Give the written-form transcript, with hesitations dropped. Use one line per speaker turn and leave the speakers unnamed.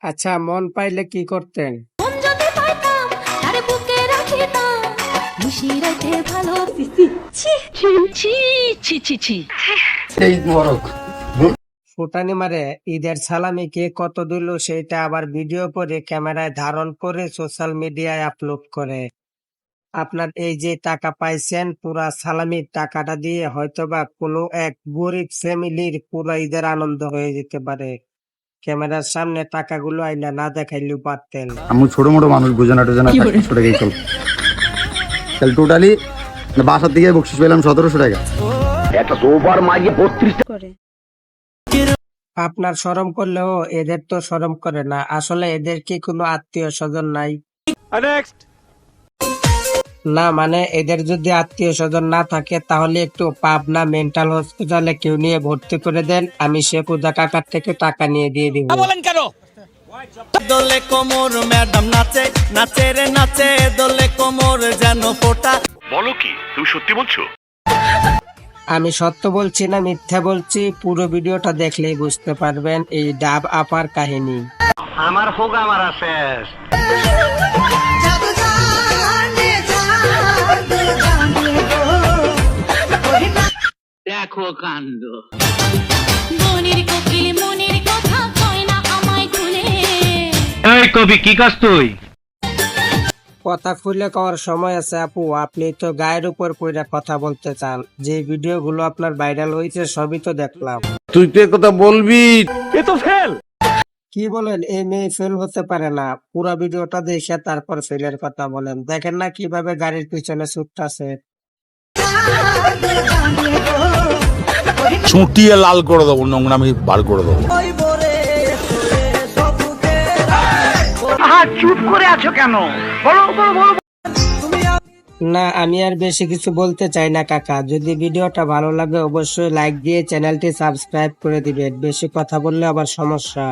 আচ্ছা, মন পাইলে কি করতেন?
মন যদি পাইতাম তারে বুকে রাখিতাম নিশিরাতে ভালো
এই মরক
ফুটানি মারে ঈদের সালামি কে কত দিল সেটা আবার ভিডিও করে ক্যামেরায় ধারণ করে সোশ্যাল মিডিয়ায় আপলোড করে। আপনার এই যে টাকা পাইছেন পুরা সালামির টাকাটা দিয়ে হয়তোবা কোনো এক গরিব ফ্যামিলির পুরা ঈদের আনন্দ হয়ে যেতে পারে। ক্যামেরার সামনে টাকাগুলো আইনা না দেখাইলেও পারতেন।
আমি ছোট মোটো মানুষ বুঝে না টোঝে না 500 টাকাই চল তাহলে টোটালি বাসার দিকে বকশিস পেলাম 1700 টাকা।
আপনার শরম করলেও এদের তো শরম করে না। আসলে এদের কি কোনো আত্মীয় স্বজন নাই? না মানে এদের যদি আত্মীয় স্বজন না থাকে তাহলে একটু পাবনা মেন্টাল হসপিটালে কেউ নিয়ে ভর্তি করে দেন, আমি সে পূজা কাকার থেকে টাকা নিয়ে দিয়ে দিব।
দোলে কোমর ম্যাডাম নাচে নাচে রে নাচে দোলে কোমর যেন ফোটা।
বলো কি তুমি সত্যি বলছো?
আমি সত্য বলছি না মিথ্যা বলছি, পুরো ভিডিওটা দেখলেই বুঝতে পারবেন এই ডাব আপার কাহিনী।
আমার হোক আমার শেষ। দেখো কাণ্ড।
মনের কোকিল মনের কথা কয় না আমায় খুলে
এই কবি কি কাজ তুই?
কথা খুলে কওয়ার সময় আছে আপু, আপনি তো গায়ের উপর পড়ে কথা বলতে চান। যে ভিডিওগুলো আপনার ভাইরাল হয়েছে সবই তো দেখলাম।
তুই তো কথা বলবি
এ তো ফেল।
কি বলেন, এই মেয়ে ফেল হতে পারে না? পুরা ভিডিওটা দেখে তারপর ফেলের কথা বলেন। দেখেন না কিভাবে গাড়ির পিছনে ছুটতাছে।
চুটিয়ে লাল করে দেবো, নোংরামি বার করে দেবো।
চুপ করে আছো কেন? বলো বলো বলো।
না আমি আর বেশি কিছু বলতে চাই না কাকা। যদি ভিডিওটা ভালো লাগে অবশ্যই লাইক দিয়ে চ্যানেলটি সাবস্ক্রাইব করে দিবেন। বেশি কথা বললে আবার সমস্যা।